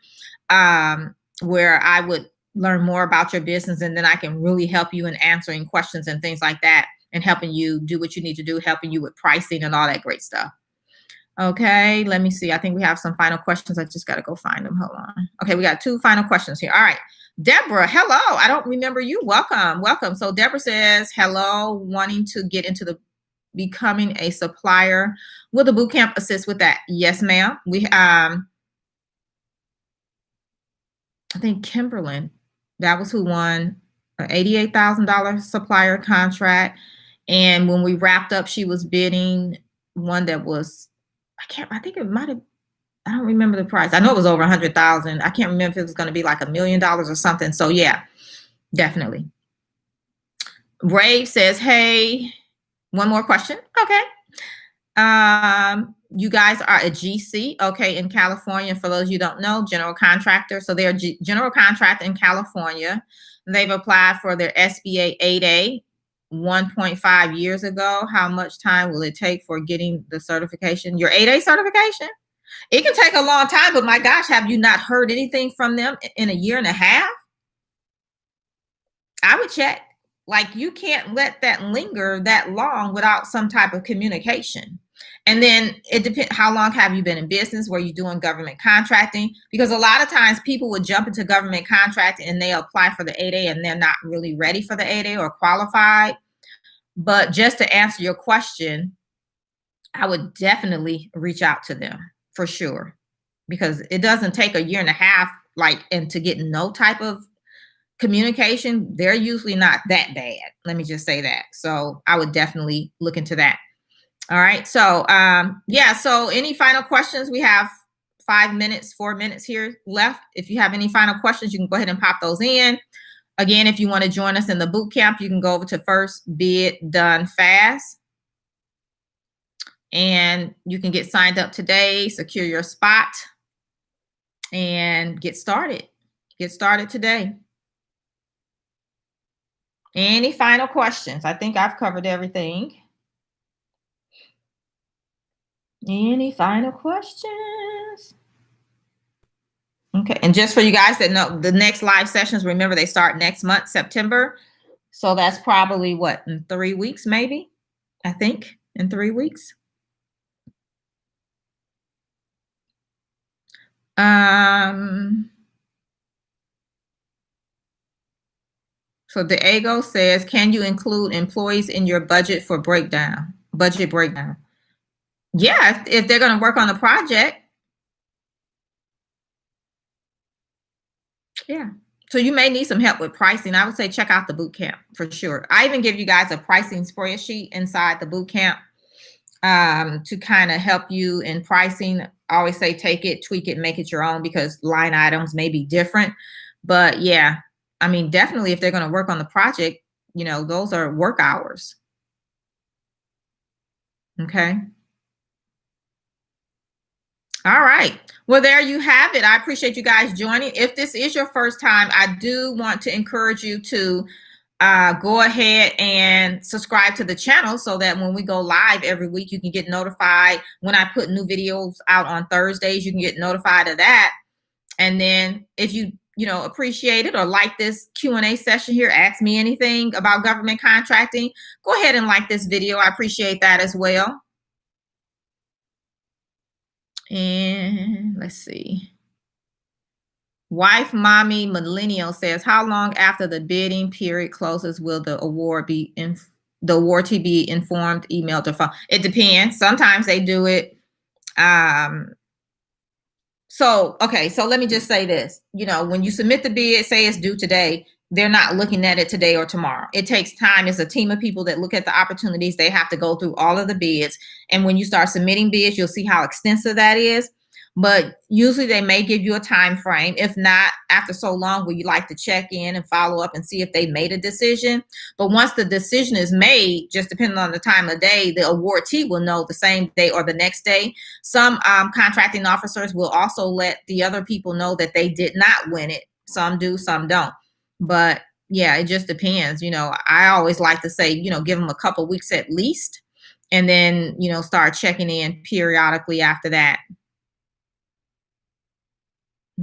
where I would learn more about your business, and then I can really help you in answering questions and things like that, and helping you do what you need to do, helping you with pricing and all that great stuff. Okay, let me see. I think we have some final questions. I just got to go find them. Hold on. Okay, we got 2 final questions here. All right. Deborah, hello. I don't remember you. Welcome. So Deborah says, hello, wanting to get into the becoming a supplier. Will the bootcamp assist with that? Yes, ma'am. We I think Kimberlyn, that was who won an $88,000 supplier contract. And when we wrapped up, she was bidding one that was, I think it might have, I don't remember the price. I know it was over 100,000. I can't remember if it was going to be like $1 million or something. So yeah, definitely. Ray says, hey, one more question. Okay. You guys are a GC, okay, in California. For those you don't know, general contractor. So they're general contractor in California. They've applied for their SBA 8A 1.5 years ago. How much time will it take for getting the certification? Your 8A certification? It can take a long time, but my gosh, have you not heard anything from them in a year and a half? I would check. Like, you can't let that linger that long without some type of communication. And then it depends, how long have you been in business? Were you doing government contracting? Because a lot of times people would jump into government contracting and they apply for the 8A and they're not really ready for the 8A or qualified. But just to answer your question, I would definitely reach out to them for sure, because it doesn't take a year and a half, like, and to get no type of communication. They're usually not that bad. Let me just say that. So I would definitely look into that. All right. So yeah. So any final questions? We have 4 minutes here left. If you have any final questions, you can go ahead and pop those in. Again, if you want to join us in the boot camp, you can go over to First Bid Done Fast. And you can get signed up today, secure your spot, and get started. Get started today. Any final questions? I think I've covered everything. Any final questions? Okay, and just for you guys that know, the next live sessions, remember, they start next month, September. So that's probably what, in 3 weeks, maybe? I think in 3 weeks. So Diego says, can you include employees in your budget for breakdown? Budget breakdown. Yeah, if they're going to work on the project. Yeah. So you may need some help with pricing. I would say check out the boot camp for sure. I even give you guys a pricing spreadsheet inside the boot camp to kind of help you in pricing. I always say take it, tweak it, make it your own, because line items may be different. But yeah, I mean, definitely if they're going to work on the project, you know, those are work hours. Okay. All right. Well, there you have it. I appreciate you guys joining. If this is your first time, I do want to encourage you to go ahead and subscribe to the channel so that when we go live every week, you can get notified. When I put new videos out on Thursdays, you can get notified of that. And then if you appreciate it or like this Q&A session here, ask me anything about government contracting, go ahead and like this video. I appreciate that as well. And let's see. Wife Mommy Millennial says, how long after the bidding period closes will the awardee be informed, emailed, or phone? It depends. Sometimes they do it. So let me just say this. When you submit the bid, say it's due today, they're not looking at it today or tomorrow. It takes time. It's a team of people that look at the opportunities. They have to go through all of the bids. And when you start submitting bids, you'll see how extensive that is. But usually they may give you a time frame. If not, after so long, will you like to check in and follow up and see if they made a decision? But once the decision is made, just depending on the time of day, the awardee will know the same day or the next day. Some contracting officers will also let the other people know that they did not win it. Some do, some don't. But yeah, it just depends. I always like to say, give them a couple weeks at least, and then, start checking in periodically after that.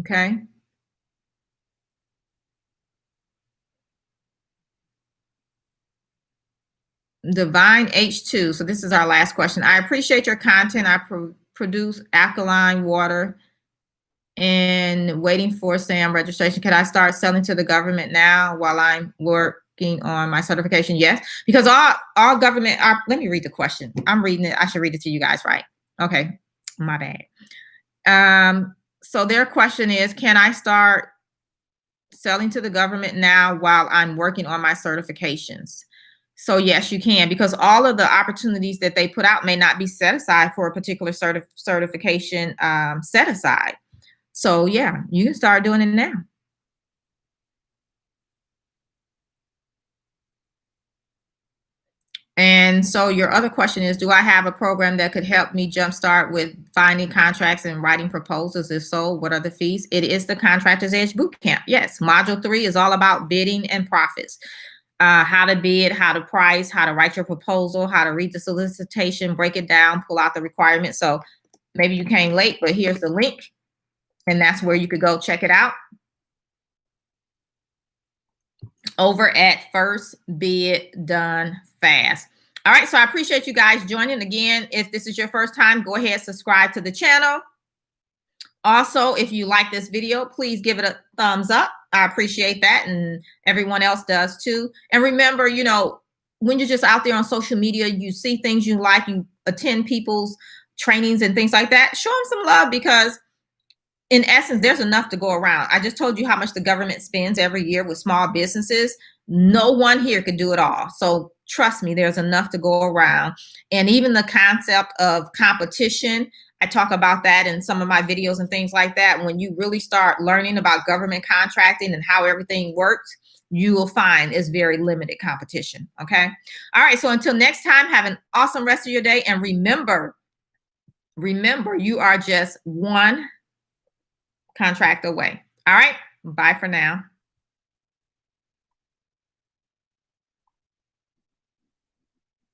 Okay. Divine H2. So this is our last question. I appreciate your content. I produce alkaline water and waiting for SAM registration. Can I start selling to the government now while I'm working on my certification? Yes, because all government, let me read the question. I'm reading it. I should read it to you guys, right? Okay, my bad. So their question is, can I start selling to the government now while I'm working on my certifications. So yes, you can, because all of the opportunities that they put out may not be set aside for a particular certification set aside. So yeah, you can start doing it now. And so your other question is, do I have a program that could help me jumpstart with finding contracts and writing proposals? If so, what are the fees? It is the Contractors Edge Bootcamp. Yes, Module 3 is all about bidding and profits. How to bid, how to price, how to write your proposal, how to read the solicitation, break it down, pull out the requirements. So maybe you came late, but here's the link, and that's where you could go check it out over at First Bid Done Fast. All right, so I appreciate you guys joining. Again, if this is your first time, go ahead, subscribe to the channel. Also, if you like this video, please give it a thumbs up. I appreciate that, and everyone else does too. And remember, you know, when you're just out there on social media, you see things you like, you attend people's trainings and things like that, show them some love, because in essence, there's enough to go around. I just told you how much the government spends every year with small businesses. No one here could do it all. So trust me, there's enough to go around. And even the concept of competition, I talk about that in some of my videos and things like that. When you really start learning about government contracting and how everything works, you will find it's very limited competition. Okay. All right. So until next time, have an awesome rest of your day. And remember, you are just one contract away. All right. Bye for now.